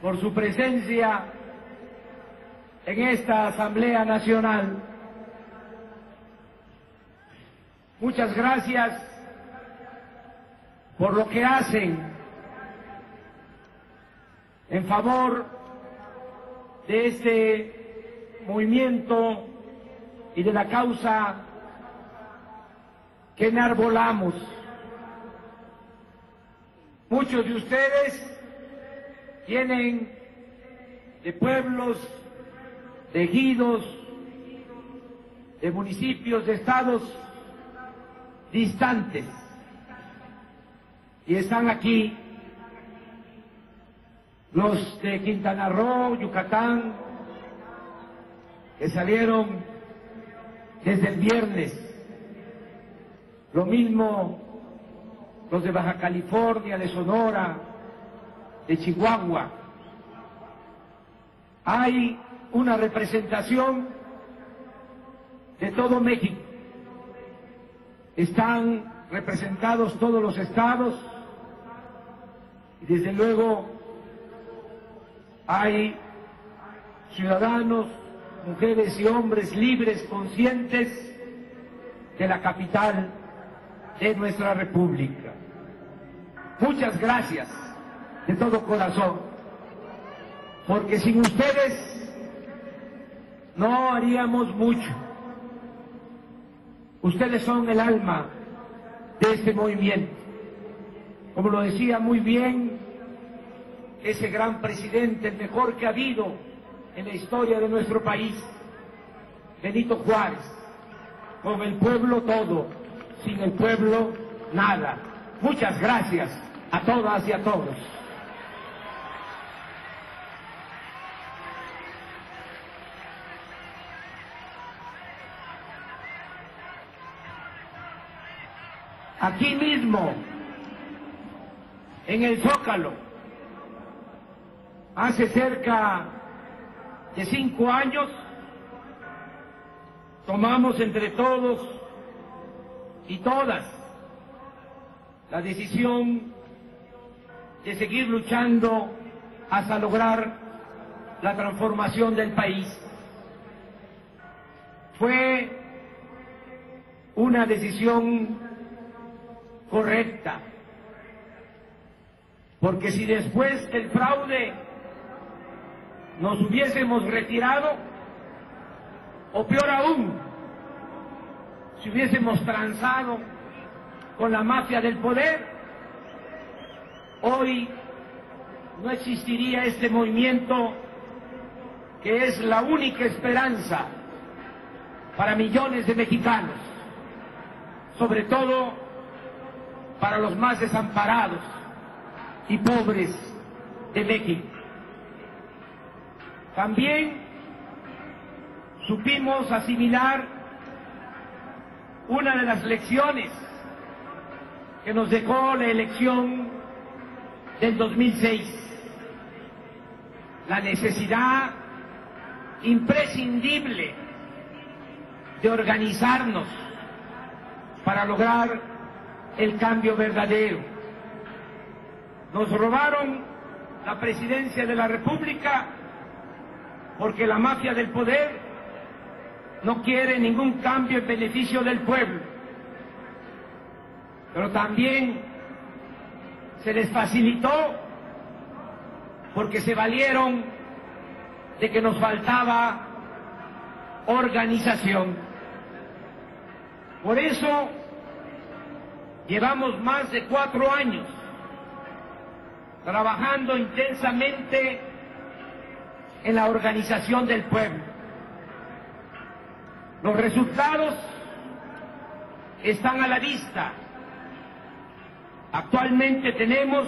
por su presencia en esta Asamblea Nacional. Muchas gracias por lo que hacen en favor de este movimiento y de la causa que enarbolamos. Muchos de ustedes vienen de pueblos, de ejidos, de municipios, de estados distantes, y están aquí los de Quintana Roo, Yucatán, que salieron desde el viernes, lo mismo los de Baja California, de Sonora, de Chihuahua. Hay una representación de todo México. Están representados todos los estados y desde luego hay ciudadanos, mujeres y hombres libres, conscientes de la capital de nuestra República. Muchas gracias de todo corazón, porque sin ustedes no haríamos mucho. Ustedes son el alma de este movimiento. Como lo decía muy bien ese gran presidente, el mejor que ha habido en la historia de nuestro país, Benito Juárez: con el pueblo todo, sin el pueblo nada. Muchas gracias a todas y a todos. Aquí mismo, en el Zócalo, hace cerca de 5 años, tomamos entre todos y todas la decisión de seguir luchando hasta lograr la transformación del país. Fue una decisión correcta, porque si después del fraude nos hubiésemos retirado, o peor aún, si hubiésemos transado con la mafia del poder, hoy no existiría este movimiento que es la única esperanza para millones de mexicanos, sobre todo para los más desamparados y pobres de México. También supimos asimilar una de las lecciones que nos dejó la elección del 2006, la necesidad imprescindible de organizarnos para lograr el cambio verdadero. Nos robaron la presidencia de la República porque la mafia del poder no quiere ningún cambio en beneficio del pueblo. Pero también se les facilitó porque se valieron de que nos faltaba organización. Por eso llevamos más de 4 años trabajando intensamente en la organización del pueblo. Los resultados están a la vista. Actualmente tenemos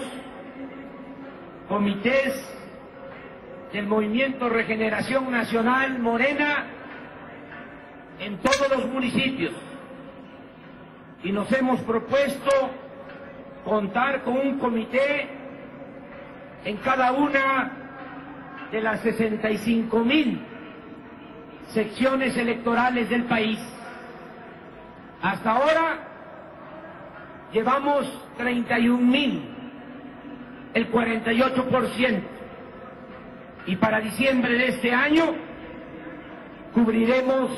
comités del Movimiento Regeneración Nacional Morena en todos los municipios. Y nos hemos propuesto contar con un comité en cada una de las 65,000 secciones electorales del país. Hasta ahora llevamos 31,000, el 48%. y para diciembre de este año cubriremos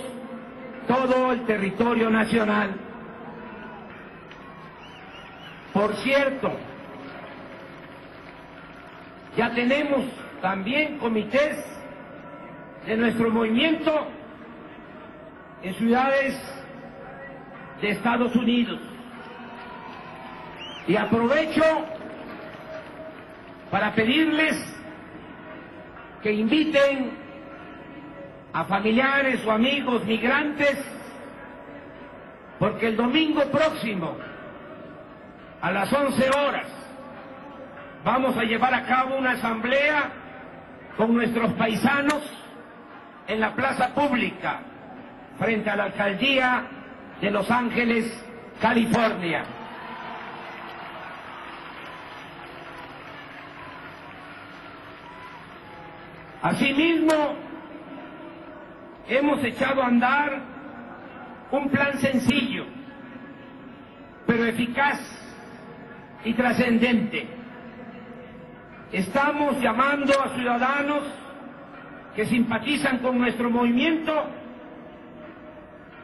todo el territorio nacional. Por cierto, ya tenemos también comités de nuestro movimiento en ciudades de Estados Unidos. Y aprovecho para pedirles que inviten a familiares o amigos migrantes, porque el domingo próximo, a las 11 horas, vamos a llevar a cabo una asamblea con nuestros paisanos en la plaza pública, frente a la alcaldía de Los Ángeles, California. Asimismo, hemos echado a andar un plan sencillo, pero eficaz y trascendente. Estamos llamando a ciudadanos que simpatizan con nuestro movimiento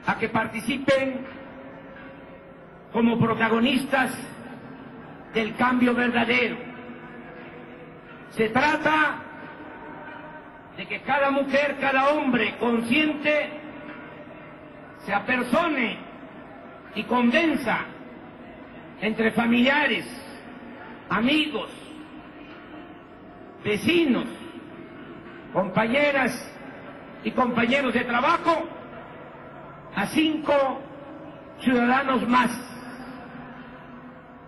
a que participen como protagonistas del cambio verdadero. Se trata de que cada mujer, cada hombre consciente se apersone y convenza entre familiares, amigos, vecinos, compañeras y compañeros de trabajo, a 5 ciudadanos más.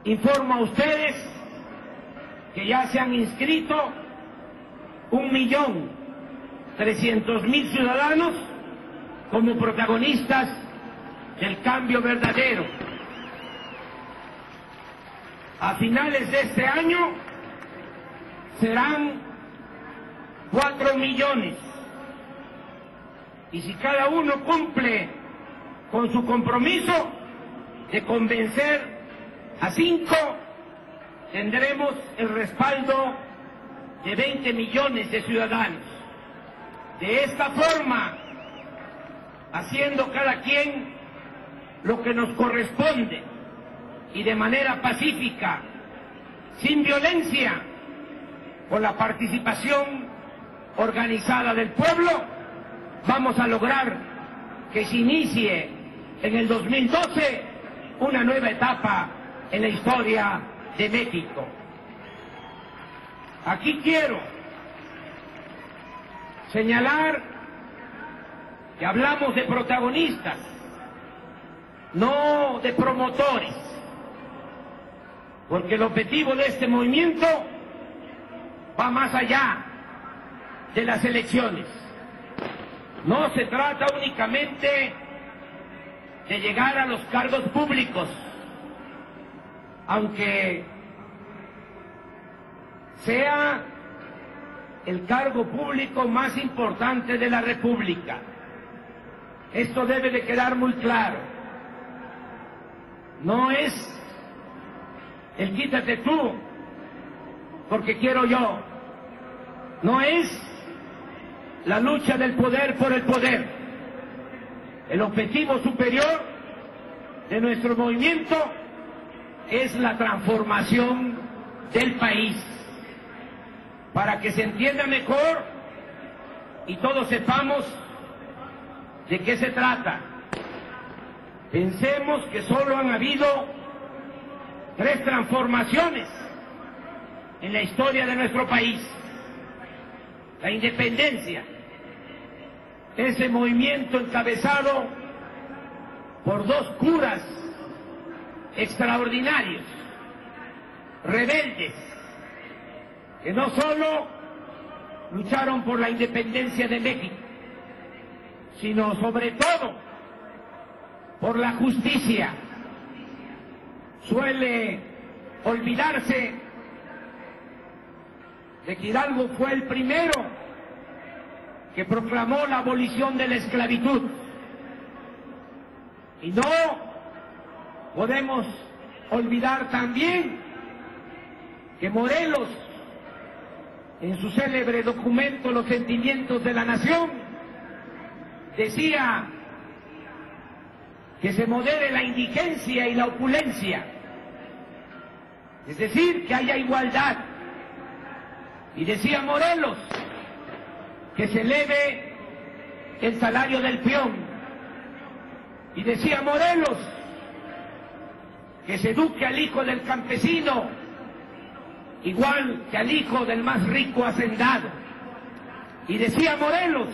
Informo a ustedes que ya se han inscrito 1.300.000 ciudadanos como protagonistas del cambio verdadero. A finales de este año serán 4 millones. Y si cada uno cumple con su compromiso de convencer a 5, tendremos el respaldo de 20 millones de ciudadanos. De esta forma, haciendo cada quien lo que nos corresponde y de manera pacífica, sin violencia, con la participación organizada del pueblo, vamos a lograr que se inicie en el 2012 una nueva etapa en la historia de México. Aquí quiero señalar que hablamos de protagonistas, no de promotores, porque el objetivo de este movimiento va más allá de las elecciones. No se trata únicamente de llegar a los cargos públicos, aunque sea el cargo público más importante de la República. Esto debe de quedar muy claro. No es el quítate tú, porque quiero yo. No es la lucha del poder por el poder. El objetivo superior de nuestro movimiento es la transformación del país, para que se entienda mejor y todos sepamos de qué se trata. Pensemos que solo han habido 3 transformaciones en la historia de nuestro país. La independencia, ese movimiento encabezado por 2 curas extraordinarios, rebeldes, que no solo lucharon por la independencia de México, sino sobre todo por la justicia. Suele olvidarse de que Hidalgo fue el primero que proclamó la abolición de la esclavitud. Y no podemos olvidar también que Morelos en su célebre documento Los sentimientos de la nación, decía que se modere la indigencia y la opulencia, es decir, que haya igualdad. Y decía Morelos que se eleve el salario del peón. Y decía Morelos que se eduque al hijo del campesino igual que al hijo del más rico hacendado. Y decía Morelos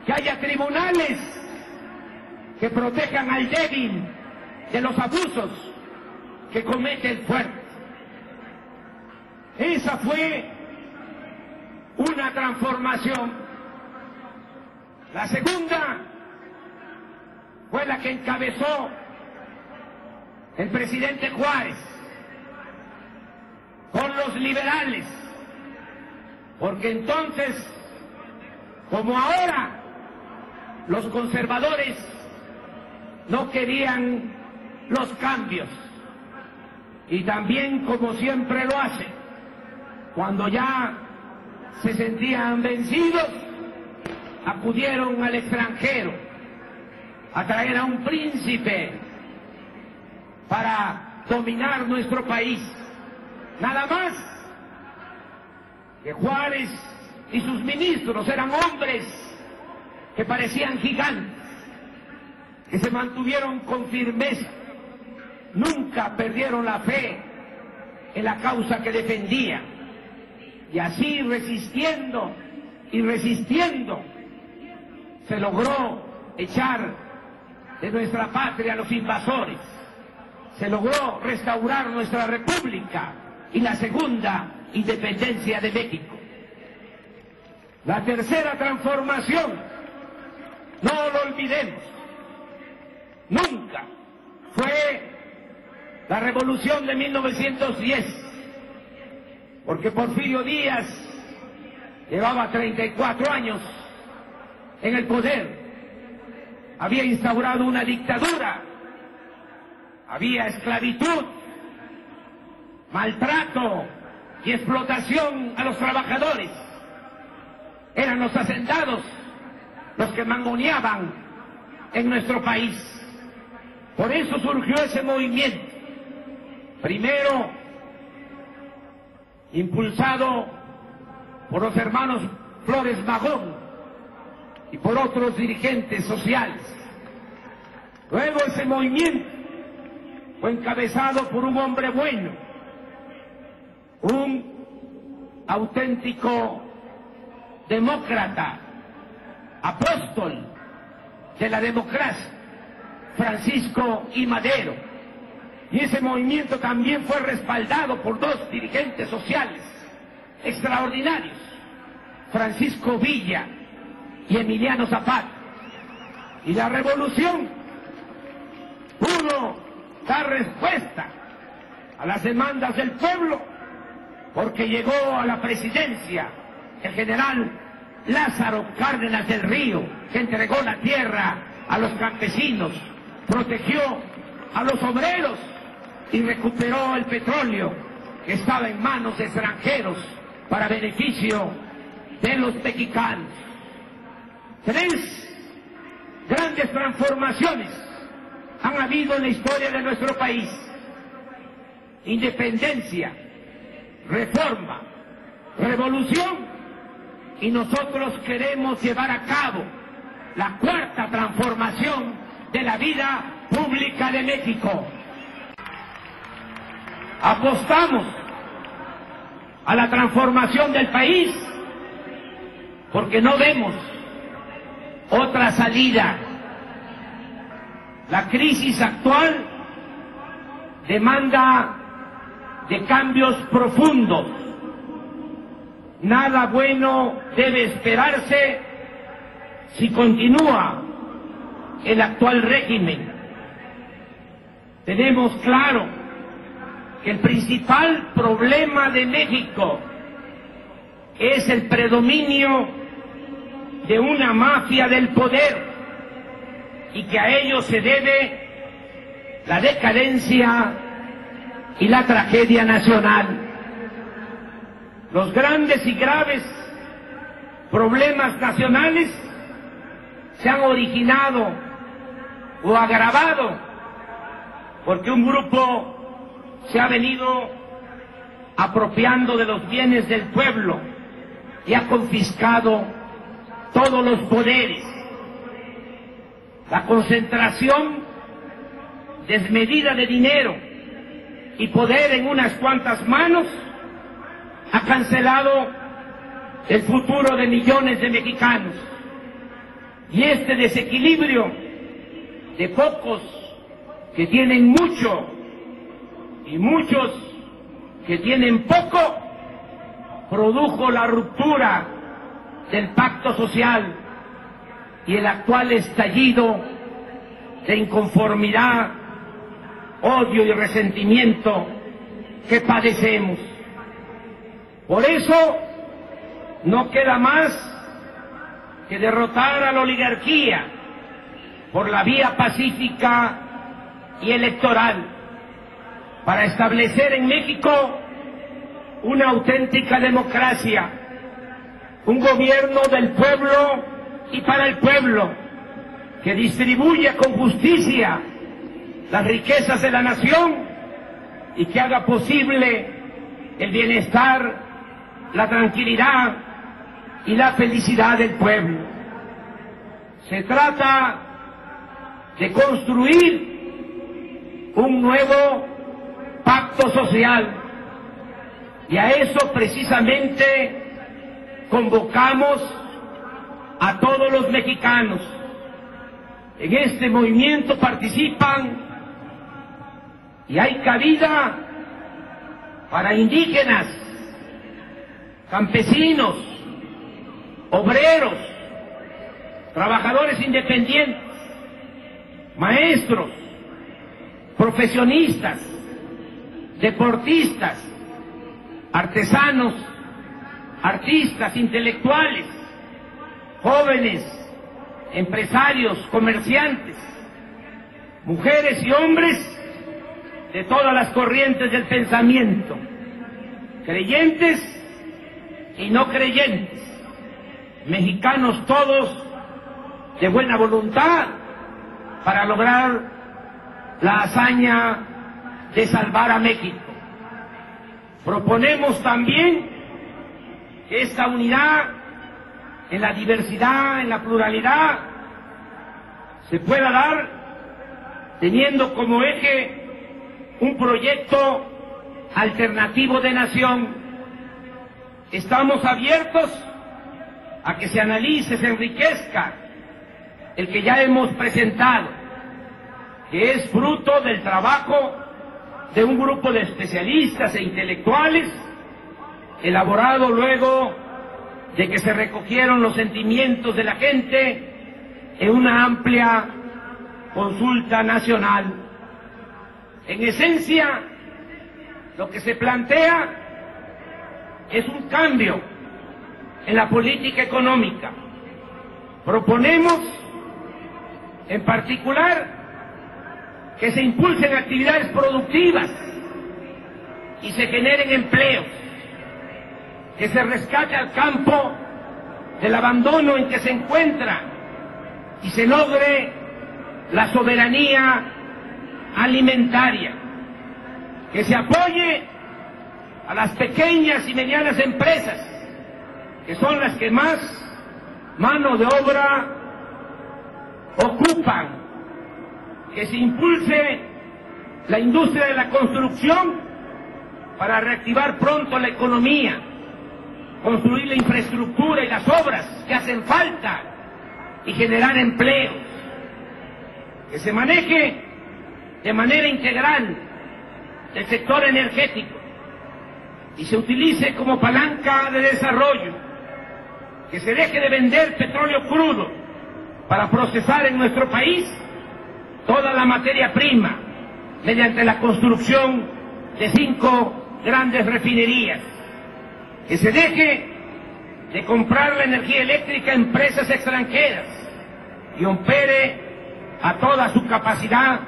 que haya tribunales que protejan al débil de los abusos que comete el fuerte. Esa fue una transformación. La segunda fue la que encabezó el presidente Juárez con los liberales, porque entonces, como ahora, los conservadores no querían los cambios, y también, como siempre lo hacen, cuando ya se sentían vencidos, acudieron al extranjero a traer a un príncipe para dominar nuestro país. Nada más que Juárez y sus ministros eran hombres que parecían gigantes, que se mantuvieron con firmeza, nunca perdieron la fe en la causa que defendían, y así resistiendo y resistiendo se logró echar de nuestra patria a los invasores, se logró restaurar nuestra república y la segunda independencia de México. La tercera transformación, no lo olvidemos, nunca fue la revolución de 1910, porque Porfirio Díaz llevaba 34 años en el poder, había instaurado una dictadura, había esclavitud, maltrato y explotación a los trabajadores. Eran los hacendados los que mangoneaban en nuestro país. Por eso surgió ese movimiento, primero impulsado por los hermanos Flores Magón y por otros dirigentes sociales. Luego ese movimiento fue encabezado por un hombre bueno, un auténtico demócrata, apóstol de la democracia, Francisco I. Madero. Y ese movimiento también fue respaldado por dos dirigentes sociales extraordinarios, Francisco Villa y Emiliano Zapata. Y la revolución pudo dar respuesta a las demandas del pueblo, porque llegó a la presidencia el general Lázaro Cárdenas del Río, que entregó la tierra a los campesinos, protegió a los obreros y recuperó el petróleo que estaba en manos de extranjeros para beneficio de los mexicanos. Tres grandes transformaciones han habido en la historia de nuestro país: independencia, reforma, revolución, y nosotros queremos llevar a cabo la cuarta transformación de la vida pública de México. Apostamos a la transformación del país porque no vemos otra salida. La crisis actual demanda de cambios profundos. Nada bueno debe esperarse si continúa el actual régimen. Tenemos claro que el principal problema de México es el predominio de una mafia del poder y que a ello se debe la decadencia y la tragedia nacional. Los grandes y graves problemas nacionales se han originado o agravado porque un grupo se ha venido apropiando de los bienes del pueblo y ha confiscado todos los poderes. La concentración desmedida de dinero y poder en unas cuantas manos ha cancelado el futuro de millones de mexicanos. Y este desequilibrio de pocos que tienen mucho y muchos que tienen poco produjo la ruptura del pacto social y el actual estallido de inconformidad, odio y resentimiento que padecemos. Por eso no queda más que derrotar a la oligarquía por la vía pacífica y electoral para establecer en México una auténtica democracia, un gobierno del pueblo y para el pueblo, que distribuya con justicia las riquezas de la nación y que haga posible el bienestar, la tranquilidad y la felicidad del pueblo. Se trata de construir un nuevo pacto social y a eso precisamente convocamos a todos los mexicanos. En este movimiento participan y hay cabida para indígenas, campesinos, obreros, trabajadores independientes, maestros, profesionistas, deportistas, artesanos, artistas, intelectuales, jóvenes, empresarios, comerciantes, mujeres y hombres de todas las corrientes del pensamiento, creyentes y no creyentes, mexicanos todos de buena voluntad para lograr la hazaña de salvar a México. Proponemos también que esta unidad en la diversidad, en la pluralidad, se pueda dar teniendo como eje un proyecto alternativo de nación. Estamos abiertos a que se analice, se enriquezca el que ya hemos presentado, que es fruto del trabajo de un grupo de especialistas e intelectuales, elaborado luego de que se recogieron los sentimientos de la gente en una amplia consulta nacional. En esencia, lo que se plantea es un cambio en la política económica. Proponemos, en particular, que se impulsen actividades productivas y se generen empleos, que se rescate al campo del abandono en que se encuentra y se logre la soberanía alimentaria, que se apoye a las pequeñas y medianas empresas, que son las que más mano de obra ocupan, que se impulse la industria de la construcción para reactivar pronto la economía, construir la infraestructura y las obras que hacen falta y generar empleos, que se maneje de manera integral el sector energético y se utilice como palanca de desarrollo, que se deje de vender petróleo crudo para procesar en nuestro país toda la materia prima mediante la construcción de 5 grandes refinerías, que se deje de comprar la energía eléctrica a empresas extranjeras y opere a toda su capacidad,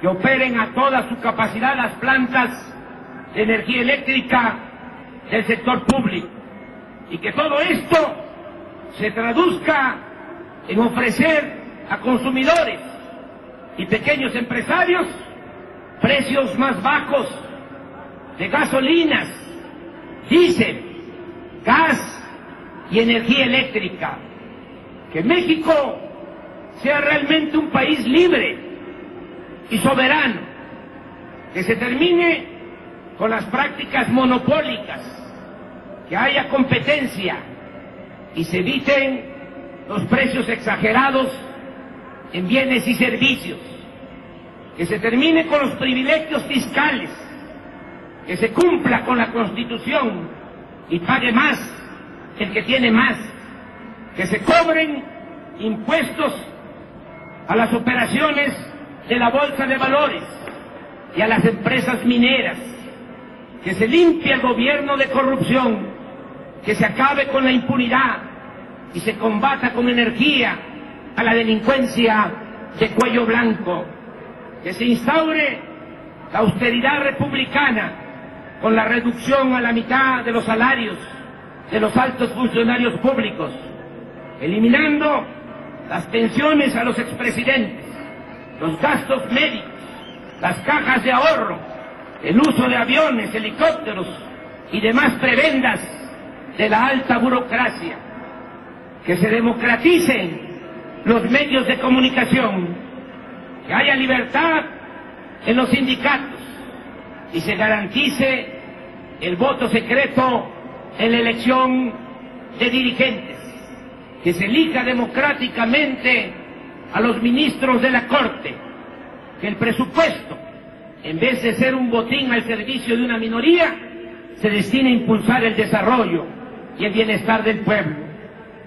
que operen a toda su capacidad las plantas de energía eléctrica del sector público, y que todo esto se traduzca en ofrecer a consumidores y pequeños empresarios precios más bajos de gasolinas, diésel, gas y energía eléctrica. Que México sea realmente un país libre y soberano, que se termine con las prácticas monopólicas, que haya competencia y se eviten los precios exagerados en bienes y servicios, que se termine con los privilegios fiscales, que se cumpla con la Constitución y pague más el que tiene más, que se cobren impuestos a las operaciones de la Bolsa de Valores y a las empresas mineras, que se limpie el gobierno de corrupción, que se acabe con la impunidad y se combata con energía a la delincuencia de cuello blanco, que se instaure la austeridad republicana con la reducción a la mitad de los salarios de los altos funcionarios públicos, eliminando las pensiones a los expresidentes, los gastos médicos, las cajas de ahorro, el uso de aviones, helicópteros y demás prebendas de la alta burocracia, que se democraticen los medios de comunicación, que haya libertad en los sindicatos y se garantice el voto secreto en la elección de dirigentes, que se elija democráticamente a los ministros de la Corte, que el presupuesto, en vez de ser un botín al servicio de una minoría, se destine a impulsar el desarrollo y el bienestar del pueblo,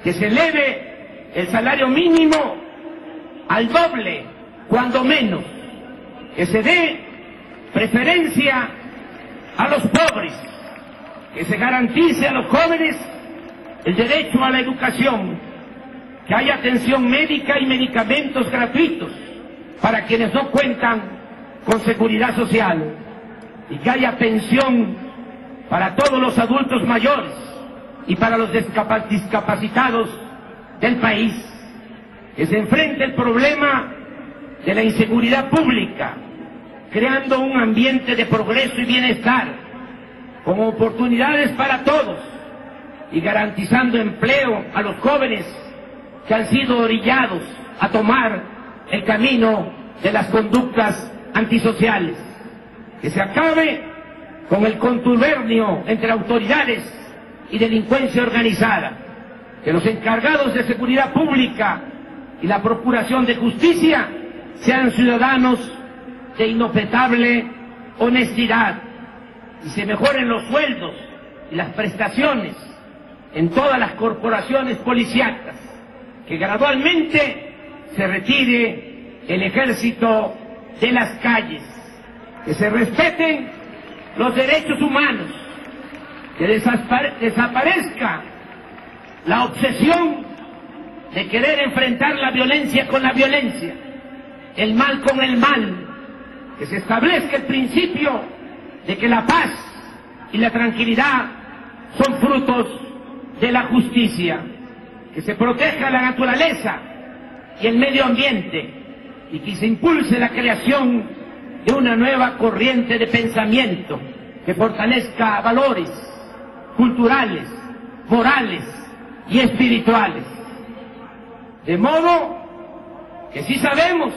que se eleve el salario mínimo al doble, cuando menos, que se dé preferencia a los pobres, que se garantice a los jóvenes el derecho a la educación, que haya atención médica y medicamentos gratuitos para quienes no cuentan con seguridad social, y que haya pensión para todos los adultos mayores y para los discapacitados del país, que se enfrente el problema de la inseguridad pública, creando un ambiente de progreso y bienestar, con oportunidades para todos y garantizando empleo a los jóvenes que han sido orillados a tomar el camino de las conductas antisociales, que se acabe con el contubernio entre autoridades y delincuencia organizada, que los encargados de seguridad pública y la procuración de justicia sean ciudadanos de inopetable honestidad, y se mejoren los sueldos y las prestaciones en todas las corporaciones policíacas, que gradualmente se retire el ejército de las calles, que se respeten los derechos humanos, que desaparezca la obsesión de querer enfrentar la violencia con la violencia, el mal con el mal, que se establezca el principio de que la paz y la tranquilidad son frutos de la justicia, que se proteja la naturaleza y el medio ambiente, y que se impulse la creación de una nueva corriente de pensamiento que fortalezca valores culturales, morales y espirituales. De modo que sí sabemos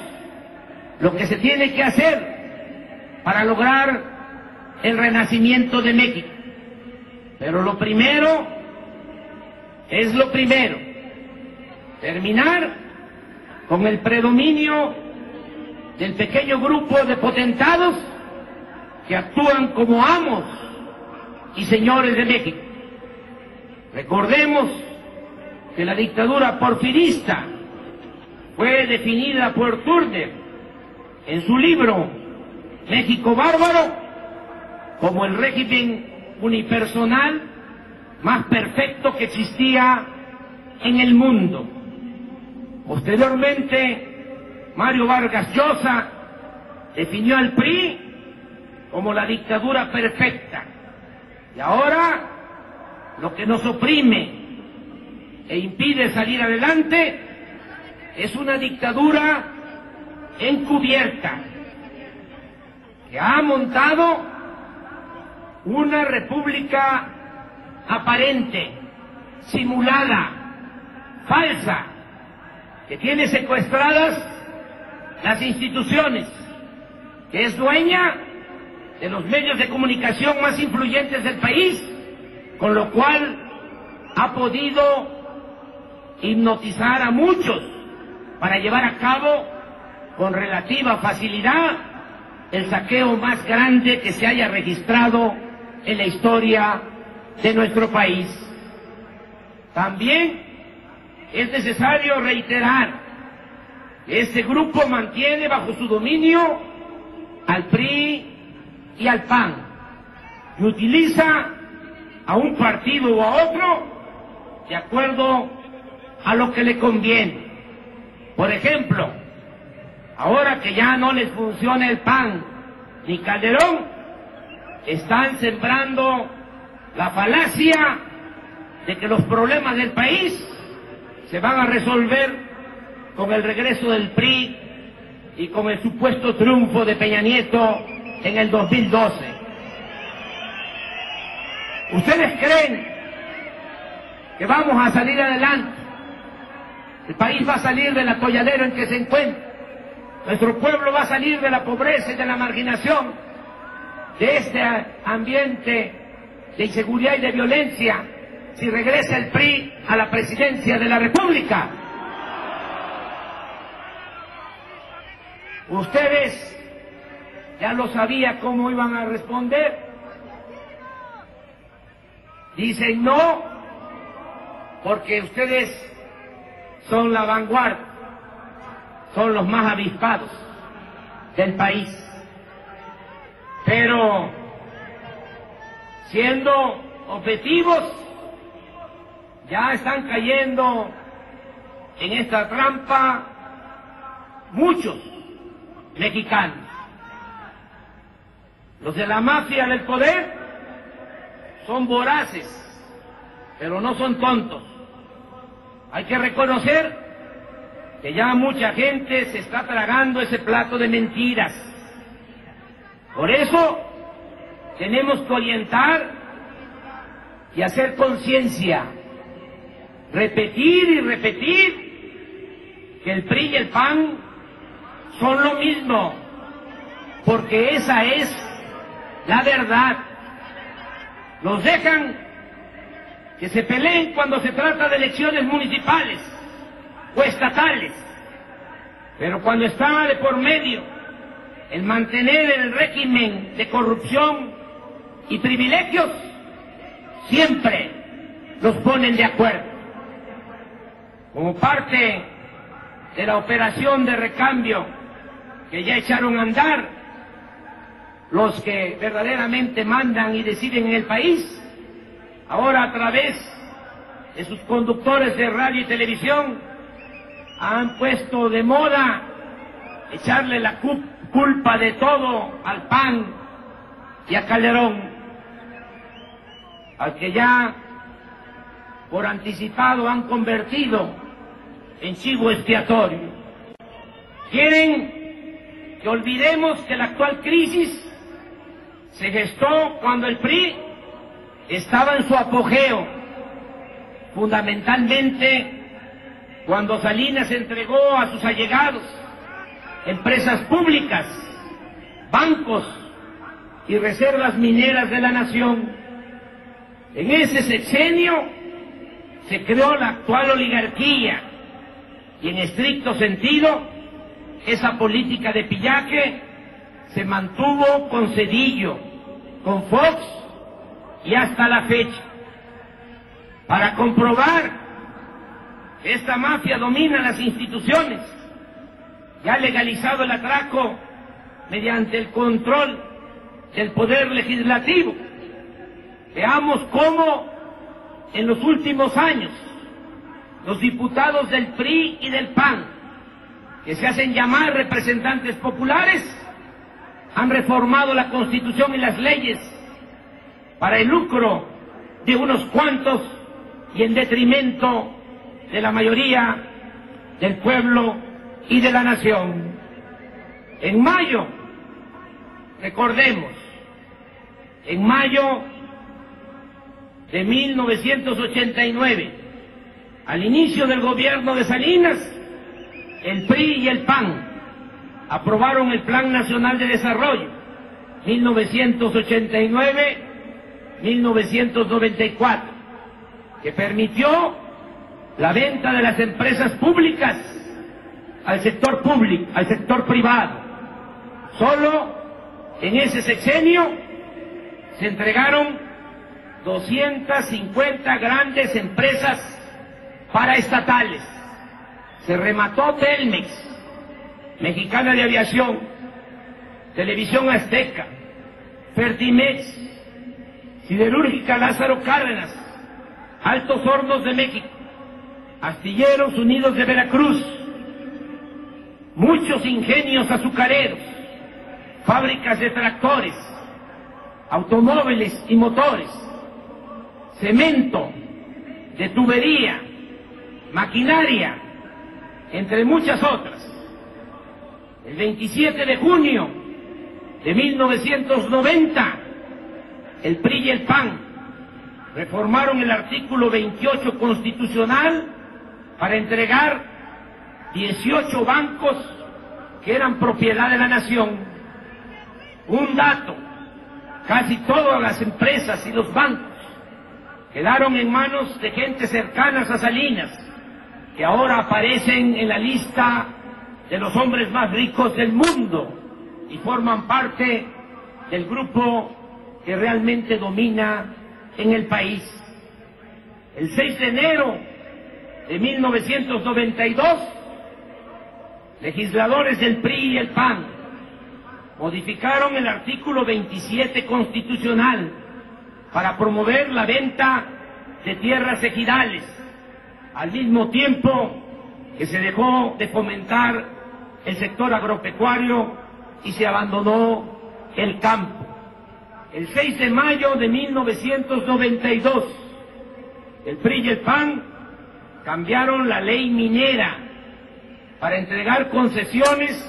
lo que se tiene que hacer para lograr el renacimiento de México. Pero lo primero es lo primero: terminar con el predominio del pequeño grupo de potentados que actúan como amos y señores de México. Recordemos que la dictadura porfirista fue definida por Turner en su libro México Bárbaro como el régimen unipersonal más perfecto que existía en el mundo. Posteriormente, Mario Vargas Llosa definió al PRI como la dictadura perfecta. Y ahora Lo que nos oprime e impide salir adelante es una dictadura encubierta que ha montado una república aparente, simulada, falsa, que tiene secuestradas las instituciones, que es dueña de los medios de comunicación más influyentes del país, con lo cual ha podido hipnotizar a muchos para llevar a cabo con relativa facilidad el saqueo más grande que se haya registrado en la historia de nuestro país. También es necesario reiterar que este grupo mantiene bajo su dominio al PRI y al PAN y utiliza a un partido o a otro de acuerdo a lo que le conviene. Por ejemplo, ahora que ya no les funciona el PAN ni Calderón, están sembrando la falacia de que los problemas del país se van a resolver con el regreso del PRI y con el supuesto triunfo de Peña Nieto en el 2012. ¿Ustedes creen que vamos a salir adelante? El país va a salir del atolladero en que se encuentra. Nuestro pueblo va a salir de la pobreza y de la marginación, de este ambiente de inseguridad y de violencia, si regresa el PRI a la presidencia de la República. Ustedes ya lo sabían cómo iban a responder. Dicen no, porque ustedes son la vanguardia, son los más avispados del país. Pero, siendo objetivos, ya están cayendo en esta trampa muchos mexicanos. Los de la mafia del poder son voraces, pero no son tontos. Hay que reconocer que ya mucha gente se está tragando ese plato de mentiras. Por eso tenemos que orientar y hacer conciencia, repetir y repetir que el PRI y el PAN son lo mismo, porque esa es la verdad. Nos dejan que se peleen cuando se trata de elecciones municipales o estatales, pero cuando está de por medio el mantener el régimen de corrupción y privilegios, siempre los ponen de acuerdo. Como parte de la operación de recambio que ya echaron a andar los que verdaderamente mandan y deciden en el país, ahora a través de sus conductores de radio y televisión han puesto de moda echarle la culpa de todo al PAN y a Calderón, al que ya por anticipado han convertido en chivo expiatorio. Quieren que olvidemos que la actual crisis se gestó cuando el PRI estaba en su apogeo, fundamentalmente cuando Salinas entregó a sus allegados empresas públicas, bancos y reservas mineras de la nación. En ese sexenio se creó la actual oligarquía y en estricto sentido esa política de pillaje se mantuvo con Zedillo, con Fox y hasta la fecha. Para comprobar que esta mafia domina las instituciones y ha legalizado el atraco mediante el control del poder legislativo, veamos cómo en los últimos años los diputados del PRI y del PAN, que se hacen llamar representantes populares, han reformado la Constitución y las leyes para el lucro de unos cuantos y en detrimento de la mayoría del pueblo y de la nación. En mayo, recordemos, en mayo de 1989, al inicio del gobierno de Salinas, el PRI y el PAN aprobaron el Plan Nacional de Desarrollo 1989-1994, que permitió la venta de las empresas públicas al sector público, al sector privado. Solo en ese sexenio se entregaron 250 grandes empresas paraestatales. Se remató Telmex, Mexicana de Aviación, Televisión Azteca, Fertimex, Siderúrgica Lázaro Cárdenas, Altos Hornos de México, Astilleros Unidos de Veracruz, muchos ingenios azucareros, fábricas de tractores, automóviles y motores, cemento, de tubería, maquinaria, entre muchas otras. El 27 de junio de 1990, el PRI y el PAN reformaron el artículo 28 constitucional para entregar 18 bancos que eran propiedad de la nación. Un dato: casi todas las empresas y los bancos quedaron en manos de gente cercanas a Salinas, que ahora aparecen en la lista de los hombres más ricos del mundo y forman parte del grupo que realmente domina en el país. El 6 de enero de 1992, legisladores del PRI y el PAN modificaron el artículo 27 constitucional para promover la venta de tierras ejidales, al mismo tiempo que se dejó de fomentar el sector agropecuario y se abandonó el campo. El 6 de mayo de 1992, el PRI y el PAN cambiaron la ley minera para entregar concesiones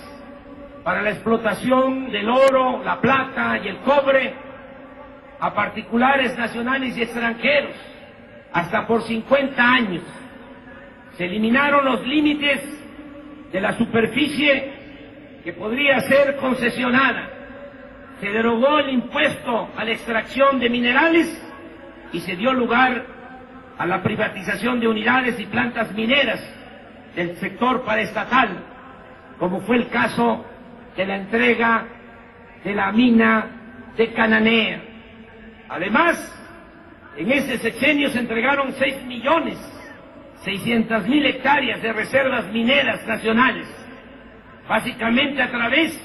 para la explotación del oro, la plata y el cobre a particulares nacionales y extranjeros, hasta por 50 años. Se eliminaron los límites de la superficie que podría ser concesionada. Se derogó el impuesto a la extracción de minerales y se dio lugar a la privatización de unidades y plantas mineras del sector paraestatal, como fue el caso de la entrega de la mina de Cananea. Además, en ese sexenio se entregaron 6.600.000 hectáreas de reservas mineras nacionales, básicamente a través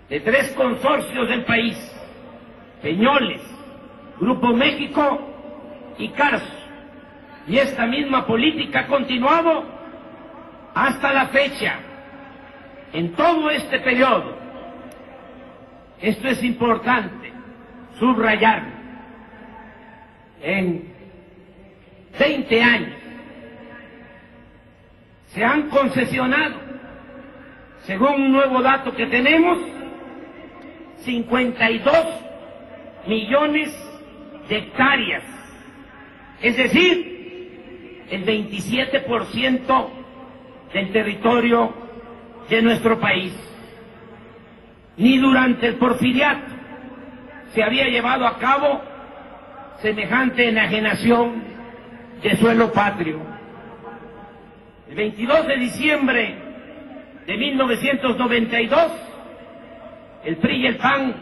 de 3 consorcios del país: Peñoles, Grupo México y Carso. Y esta misma política ha continuado hasta la fecha, en todo este periodo. Esto es importante subrayar. En 20 años se han concesionado, según un nuevo dato que tenemos, 52 millones de hectáreas, es decir, el 27% del territorio de nuestro país. Ni durante el porfiriato se había llevado a cabo semejante enajenación de suelo patrio. El 22 de diciembre de 1992, el PRI y el PAN,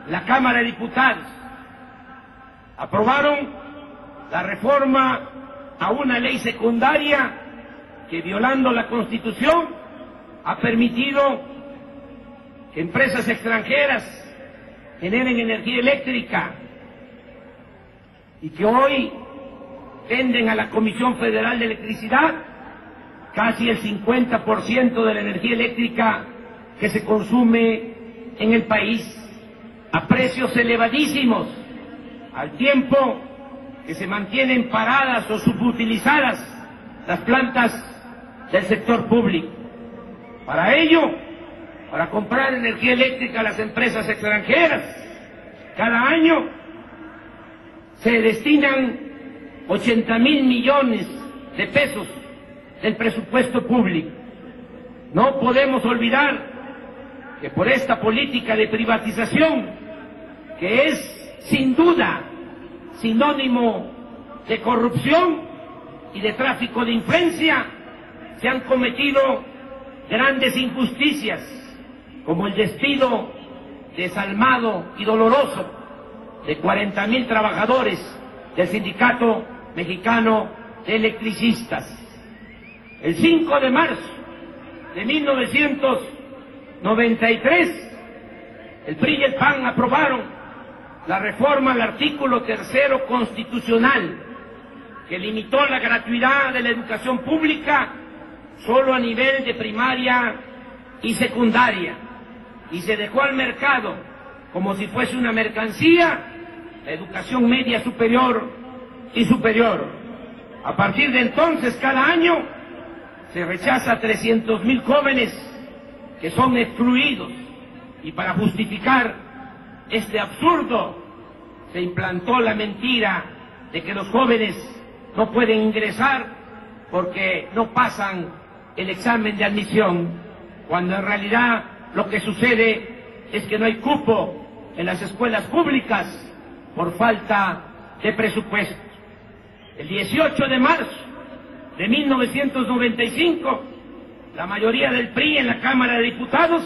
la Cámara de Diputados, aprobaron la reforma a una ley secundaria que, violando la Constitución, ha permitido que empresas extranjeras generen energía eléctrica y que hoy venden a la Comisión Federal de Electricidad casi el 50% de la energía eléctrica que se consume en el país a precios elevadísimos, al tiempo que se mantienen paradas o subutilizadas las plantas del sector público. Para ello, para comprar energía eléctrica a las empresas extranjeras, cada año se destinan 80.000 millones de pesos del presupuesto público. No podemos olvidar que por esta política de privatización, que es sin duda sinónimo de corrupción y de tráfico de influencia, se han cometido grandes injusticias, como el despido desalmado y doloroso de 40.000 trabajadores del Sindicato Mexicano de Electricistas. El 5 de marzo de 1993, el PRI y el PAN aprobaron la reforma al artículo 3 constitucional, que limitó la gratuidad de la educación pública solo a nivel de primaria y secundaria, y se dejó al mercado, como si fuese una mercancía, la educación media superior y superior. A partir de entonces, cada año se rechaza a 300.000 jóvenes que son excluidos, y para justificar este absurdo se implantó la mentira de que los jóvenes no pueden ingresar porque no pasan el examen de admisión, cuando en realidad lo que sucede es que no hay cupo en las escuelas públicas por falta de presupuesto. El 18 de marzo de 1995, la mayoría del PRI en la Cámara de Diputados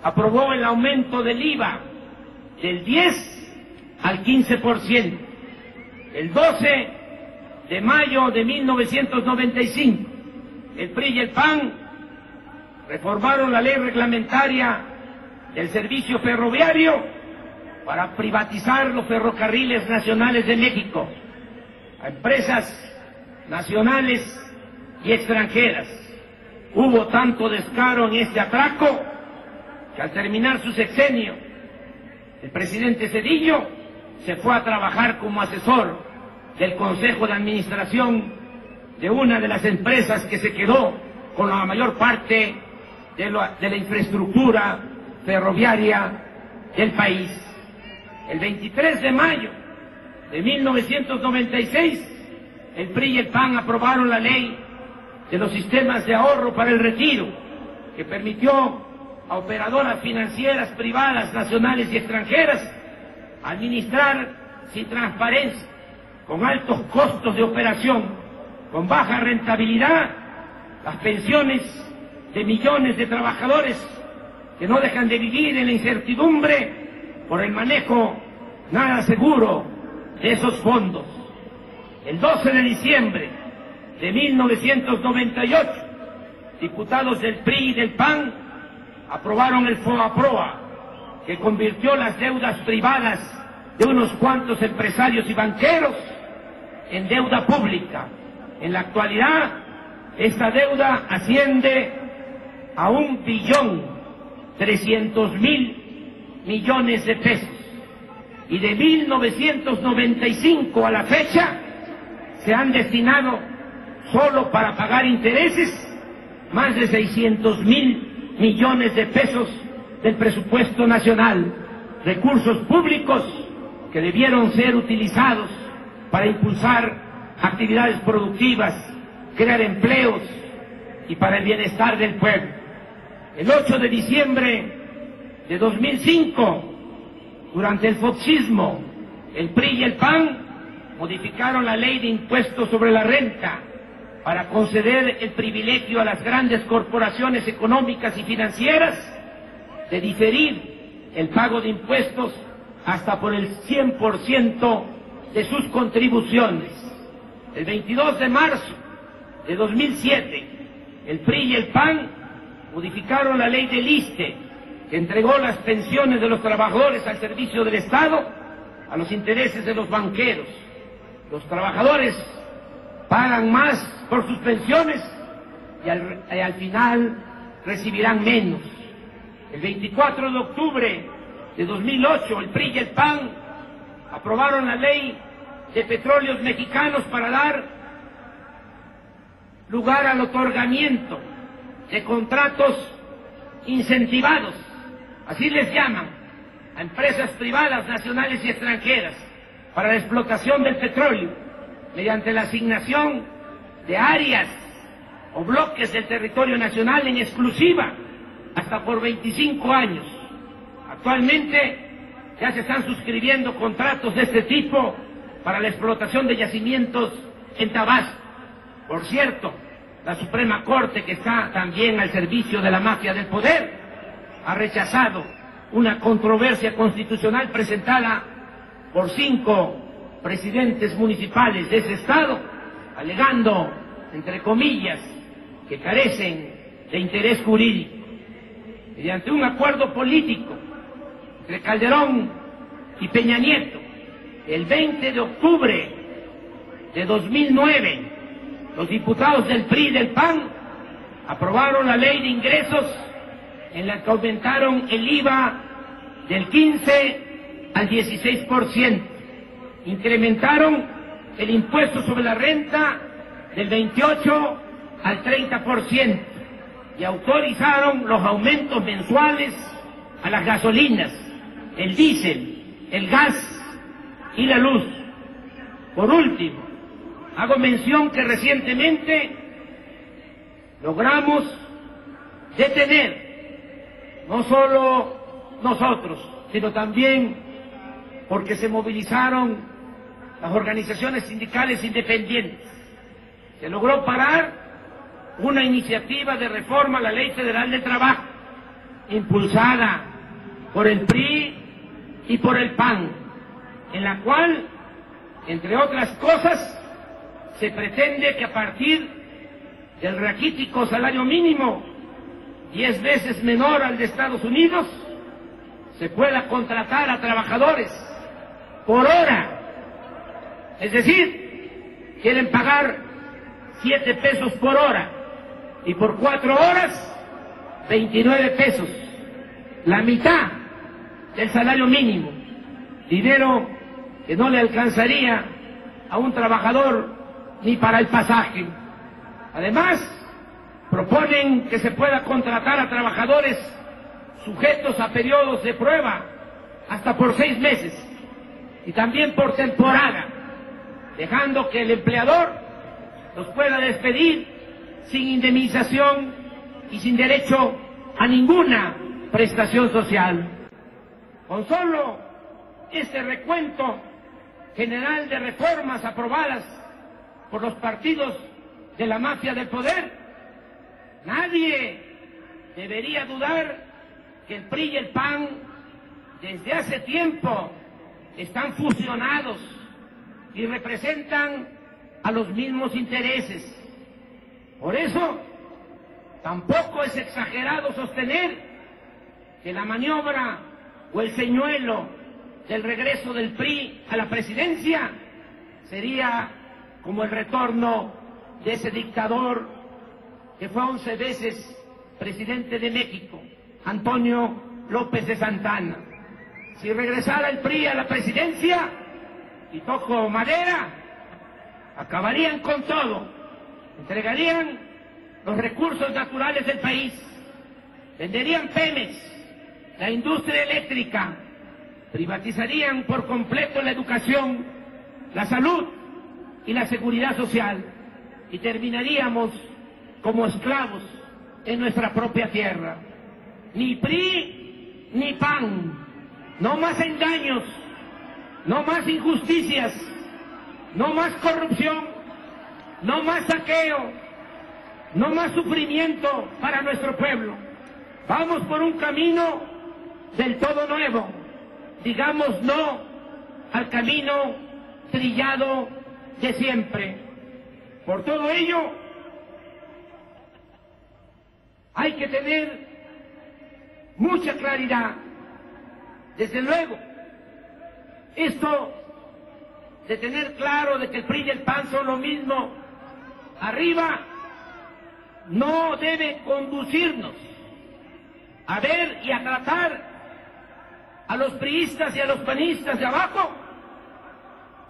aprobó el aumento del IVA del 10 al 15%. El 12 de mayo de 1995, el PRI y el PAN reformaron la ley reglamentaria del servicio ferroviario para privatizar los ferrocarriles nacionales de México a empresas nacionales y extranjeras. Hubo tanto descaro en este atraco que al terminar su sexenio, el presidente Zedillo se fue a trabajar como asesor del Consejo de Administración de una de las empresas que se quedó con la mayor parte de la infraestructura ferroviaria del país. El 23 de mayo de 1996, el PRI y el PAN aprobaron la ley de los sistemas de ahorro para el retiro, que permitió a operadoras financieras privadas, nacionales y extranjeras administrar sin transparencia, con altos costos de operación, con baja rentabilidad, las pensiones de millones de trabajadores que no dejan de vivir en la incertidumbre por el manejo nada seguro de esos fondos. El 12 de diciembre de 1998, diputados del PRI y del PAN aprobaron el FOAPROA, que convirtió las deudas privadas de unos cuantos empresarios y banqueros en deuda pública. En la actualidad, esta deuda asciende a 1.300.000 millones de pesos. Y de 1995 a la fecha, se han destinado solo para pagar intereses más de 600.000 millones de pesos del presupuesto nacional, recursos públicos que debieron ser utilizados para impulsar actividades productivas, crear empleos y para el bienestar del pueblo. El 8 de diciembre de 2005, durante el foxismo, el PRI y el PAN modificaron la ley de impuestos sobre la renta para conceder el privilegio a las grandes corporaciones económicas y financieras de diferir el pago de impuestos hasta por el 100% de sus contribuciones. El 22 de marzo de 2007, el PRI y el PAN modificaron la ley del ISSSTE, que entregó las pensiones de los trabajadores al servicio del Estado a los intereses de los banqueros. Los trabajadores pagan más por sus pensiones y al final recibirán menos. El 24 de octubre de 2008, el PRI y el PAN aprobaron la ley de petróleos mexicanos para dar lugar al otorgamiento de contratos incentivados, así les llaman, a empresas privadas, nacionales y extranjeras, para la explotación del petróleo, mediante la asignación de áreas o bloques del territorio nacional en exclusiva, hasta por 25 años. Actualmente ya se están suscribiendo contratos de este tipo para la explotación de yacimientos en Tabasco. Por cierto, la Suprema Corte, que está también al servicio de la mafia del poder, ha rechazado una controversia constitucional presentada por 5 presidentes municipales de ese estado, alegando, entre comillas, que carecen de interés jurídico. Mediante un acuerdo político entre Calderón y Peña Nieto, el 20 de octubre de 2009, los diputados del PRI y del PAN aprobaron la ley de ingresos en la que aumentaron el IVA del 15 al 16%, incrementaron el impuesto sobre la renta del 28 al 30% y autorizaron los aumentos mensuales a las gasolinas, el diésel, el gas y la luz. Por último, hago mención que recientemente logramos detener, no solo nosotros, sino también porque se movilizaron las organizaciones sindicales independientes, se logró parar una iniciativa de reforma a la Ley Federal del Trabajo, impulsada por el PRI y por el PAN, en la cual, entre otras cosas, se pretende que a partir del raquítico salario mínimo, 10 veces menor al de Estados Unidos, se pueda contratar a trabajadores por hora. Es decir, quieren pagar 7 pesos por hora y por 4 horas 29 pesos, la mitad del salario mínimo, dinero que no le alcanzaría a un trabajador ni para el pasaje. Además, proponen que se pueda contratar a trabajadores sujetos a periodos de prueba hasta por 6 meses y también por temporada, dejando que el empleador los pueda despedir sin indemnización y sin derecho a ninguna prestación social. Con solo este recuento general de reformas aprobadas por los partidos de la mafia del poder, nadie debería dudar que el PRI y el PAN desde hace tiempo están fusionados y representan a los mismos intereses. Por eso, tampoco es exagerado sostener que la maniobra o el señuelo del regreso del PRI a la presidencia sería como el retorno de ese dictador que fue 11 veces presidente de México, Antonio López de Santana. Si regresara el PRI a la presidencia, y toco madera, acabarían con todo, entregarían los recursos naturales del país, venderían Pemex, la industria eléctrica, privatizarían por completo la educación, la salud y la seguridad social, y terminaríamos como esclavos en nuestra propia tierra. Ni PRI ni PAN, no más engaños, no más injusticias, no más corrupción, no más saqueo, no más sufrimiento para nuestro pueblo. Vamos por un camino del todo nuevo. Digamos no al camino trillado de siempre. Por todo ello, hay que tener mucha claridad. Desde luego, esto de tener claro de que el PRI y el PAN son lo mismo arriba, no debe conducirnos a ver y a tratar a los priistas y a los panistas de abajo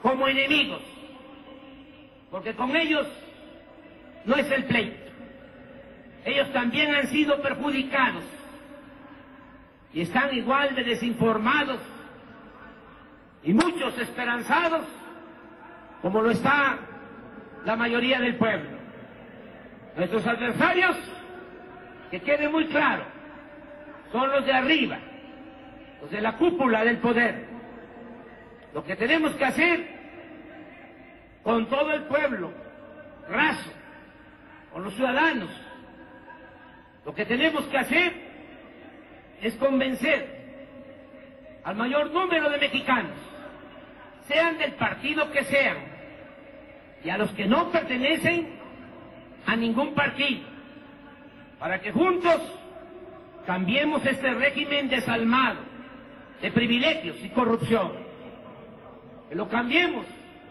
como enemigos, porque con ellos no es el pleito. Ellos también han sido perjudicados y están igual de desinformados y muchos esperanzados como lo está la mayoría del pueblo. Nuestros adversarios, que quede muy claro, son los de arriba, los de la cúpula del poder. Lo que tenemos que hacer con todo el pueblo raso, con los ciudadanos, lo que tenemos que hacer es convencer al mayor número de mexicanos, sean del partido que sean, y a los que no pertenecen a ningún partido, para que juntos cambiemos este régimen desalmado de privilegios y corrupción. Que lo cambiemos,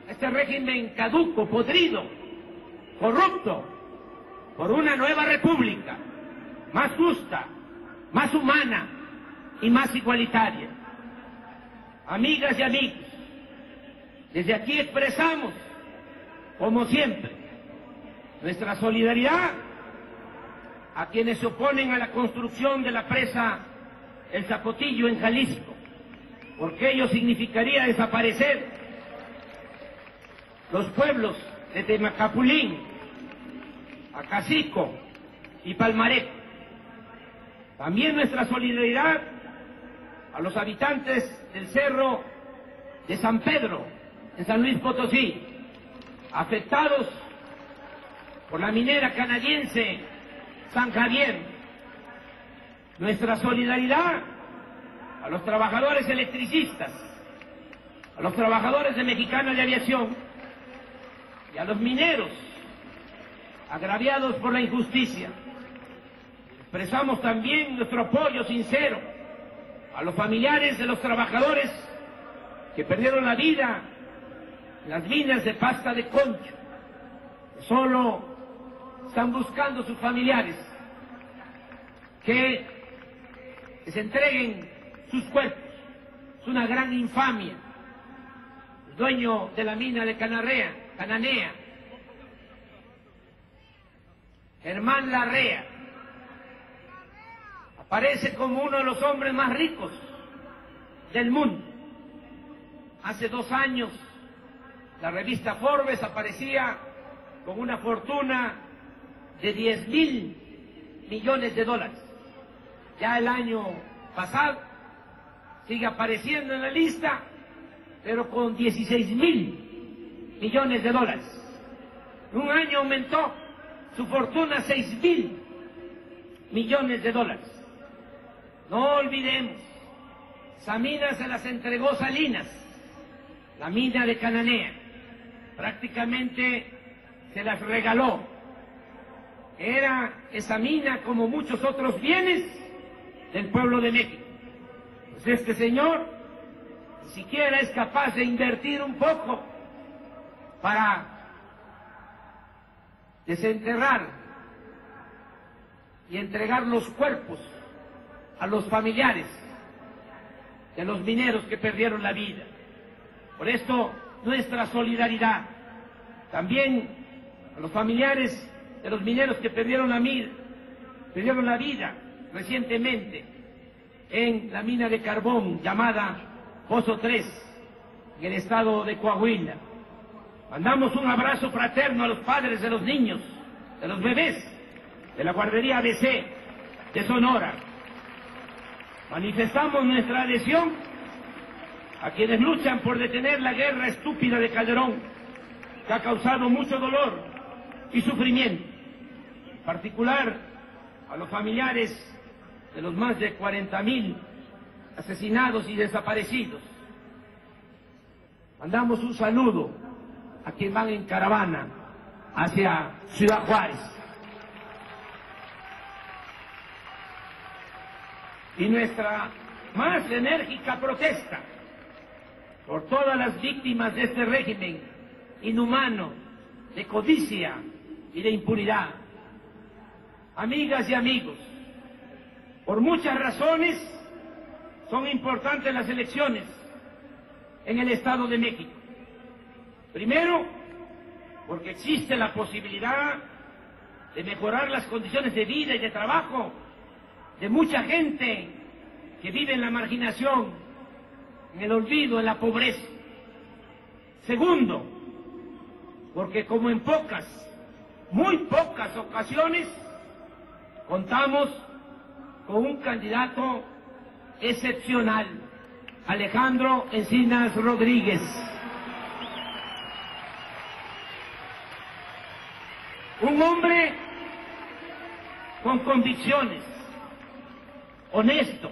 este régimen caduco, podrido, corrupto, por una nueva república, más justa, más humana y más igualitaria. Amigas y amigos, desde aquí expresamos, como siempre, nuestra solidaridad a quienes se oponen a la construcción de la presa El Zapotillo en Jalisco, porque ello significaría desaparecer los pueblos de Temacapulín, Acacico y Palmarejo. También nuestra solidaridad a los habitantes del Cerro de San Pedro, en San Luis Potosí, afectados por la minera canadiense San Javier. Nuestra solidaridad a los trabajadores electricistas, a los trabajadores de Mexicana de Aviación y a los mineros agraviados por la injusticia. Expresamos también nuestro apoyo sincero a los familiares de los trabajadores que perdieron la vida en las minas de pasta de concho, que solo están buscando sus familiares que les entreguen sus cuerpos. Es una gran infamia. El dueño de la mina de Cananea, Germán Larrea, aparece como uno de los hombres más ricos del mundo. Hace 2 años, la revista Forbes aparecía con una fortuna de $10,000 millones. Ya el año pasado sigue apareciendo en la lista, pero con $16,000 millones. En un año aumentó su fortuna a $6,000 millones. No olvidemos, esa mina se las entregó Salinas, la mina de Cananea, prácticamente se las regaló. Era esa mina, como muchos otros bienes, del pueblo de México. Pues este señor ni siquiera es capaz de invertir un poco para desenterrar y entregar los cuerpos a los familiares de los mineros que perdieron la vida. Por esto, nuestra solidaridad también a los familiares de los mineros que perdieron la vida recientemente en la mina de carbón llamada Pozo 3, en el estado de Coahuila. Mandamos un abrazo fraterno a los padres de los niños, de los bebés, de la guardería ABC de Sonora. Manifestamos nuestra adhesión a quienes luchan por detener la guerra estúpida de Calderón, que ha causado mucho dolor y sufrimiento, en particular a los familiares de los más de 40,000 asesinados y desaparecidos. Mandamos un saludo a quienes van en caravana hacia Ciudad Juárez. Y nuestra más enérgica protesta por todas las víctimas de este régimen inhumano, de codicia y de impunidad. Amigas y amigos, por muchas razones son importantes las elecciones en el Estado de México. Primero, porque existe la posibilidad de mejorar las condiciones de vida y de trabajo de mucha gente que vive en la marginación, en el olvido, en la pobreza. Segundo, porque como en muy pocas ocasiones, contamos con un candidato excepcional, Alejandro Encinas Rodríguez. Un hombre con convicciones, honesto,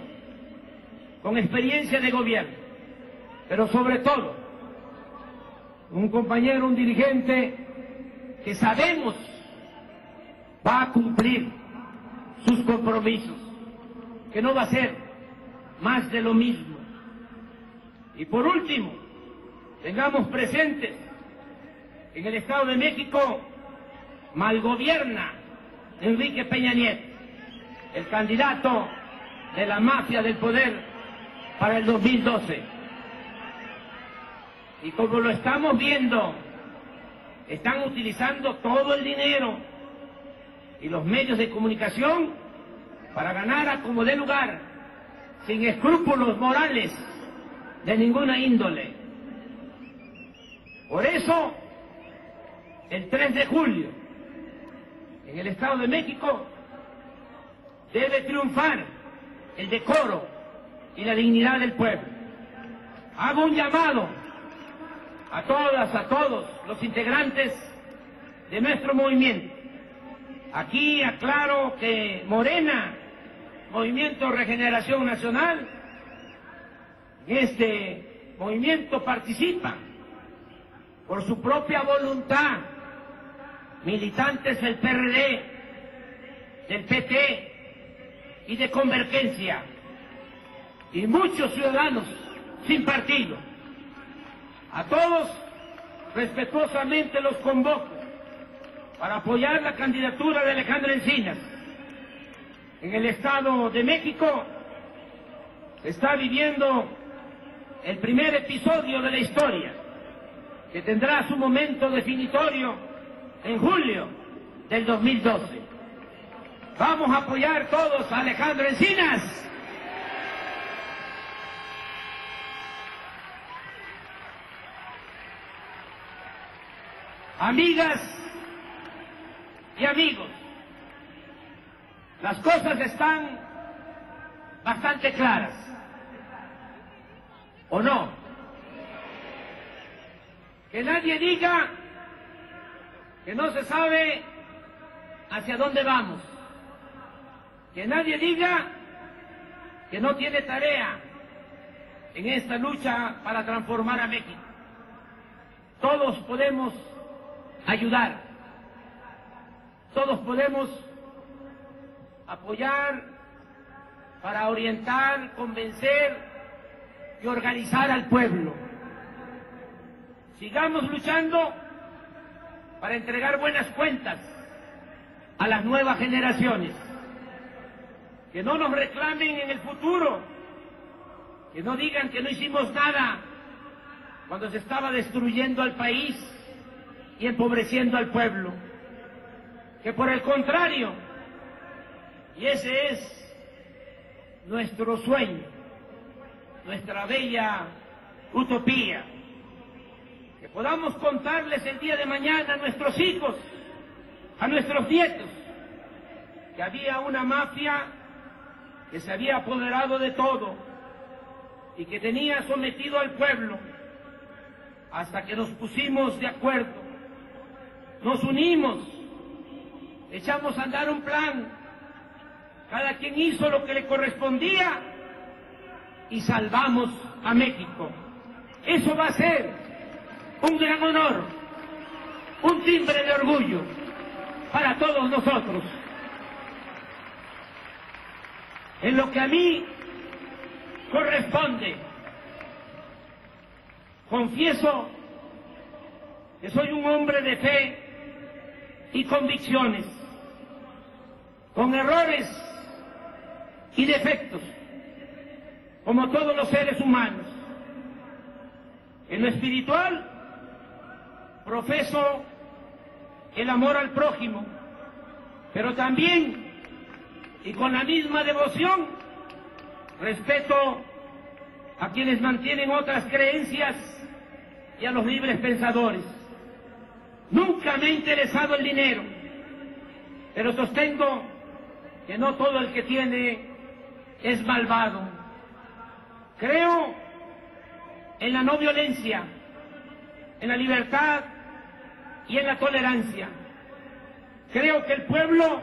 con experiencia de gobierno, pero sobre todo, un compañero, un dirigente que sabemos va a cumplir sus compromisos, que no va a ser más de lo mismo. Y por último, tengamos presentes que en el Estado de México malgobierna Enrique Peña Nieto, el candidato de la mafia del poder para el 2012. Y como lo estamos viendo, están utilizando todo el dinero y los medios de comunicación para ganar a como dé lugar, sin escrúpulos morales de ninguna índole. Por eso, el 3 de julio, en el Estado de México, debe triunfar el decoro y la dignidad del pueblo. Hago un llamado a todas, a todos los integrantes de nuestro movimiento. Aquí aclaro que Morena, Movimiento Regeneración Nacional, en este movimiento participa por su propia voluntad militantes del PRD, del PT y de Convergencia, y muchos ciudadanos sin partido. A todos respetuosamente los convoco para apoyar la candidatura de Alejandro Encinas. En el Estado de México se está viviendo el primer episodio de la historia, que tendrá su momento definitorio en julio del 2012. Vamos a apoyar todos a Alejandro Encinas. Amigas y amigos, las cosas están bastante claras, ¿o no? Que nadie diga que no se sabe hacia dónde vamos, que nadie diga que no tiene tarea en esta lucha para transformar a México. Todos podemos ayudar, todos podemos apoyar para orientar, convencer y organizar al pueblo. Sigamos luchando para entregar buenas cuentas a las nuevas generaciones, que no nos reclamen en el futuro, que no digan que no hicimos nada cuando se estaba destruyendo al país y empobreciendo al pueblo, que por el contrario, y ese es nuestro sueño, nuestra bella utopía, que podamos contarles el día de mañana a nuestros hijos, a nuestros nietos, que había una mafia que se había apoderado de todo y que tenía sometido al pueblo, hasta que nos pusimos de acuerdo, nos unimos, echamos a andar un plan, cada quien hizo lo que le correspondía y salvamos a México. Eso va a ser un gran honor, un timbre de orgullo para todos nosotros. En lo que a mí corresponde, confieso que soy un hombre de fe y convicciones, con errores y defectos, como todos los seres humanos. En lo espiritual, profeso el amor al prójimo, pero también, y con la misma devoción, respeto a quienes mantienen otras creencias y a los libres pensadores. Nunca me ha interesado el dinero, pero sostengo que no todo el que tiene es malvado. Creo en la no violencia, en la libertad y en la tolerancia. Creo que el pueblo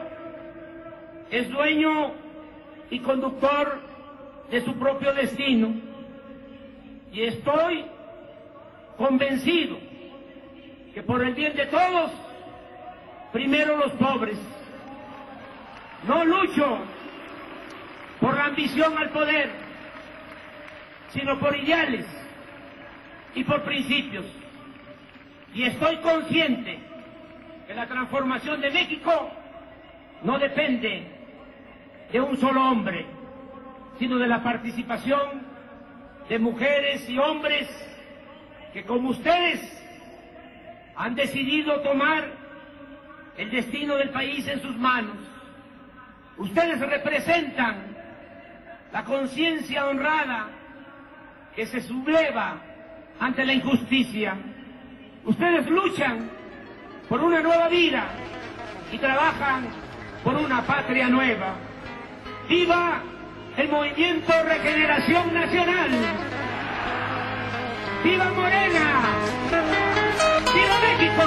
es dueño y conductor de su propio destino, y estoy convencido que por el bien de todos, primero los pobres. No lucho por la ambición al poder, sino por ideales y por principios. Y estoy consciente que la transformación de México no depende de un solo hombre, sino de la participación de mujeres y hombres que, como ustedes, han decidido tomar el destino del país en sus manos. Ustedes representan la conciencia honrada que se subleva ante la injusticia. Ustedes luchan por una nueva vida y trabajan por una patria nueva. ¡Viva el Movimiento Regeneración Nacional! ¡Viva Morena! ¡Viva México!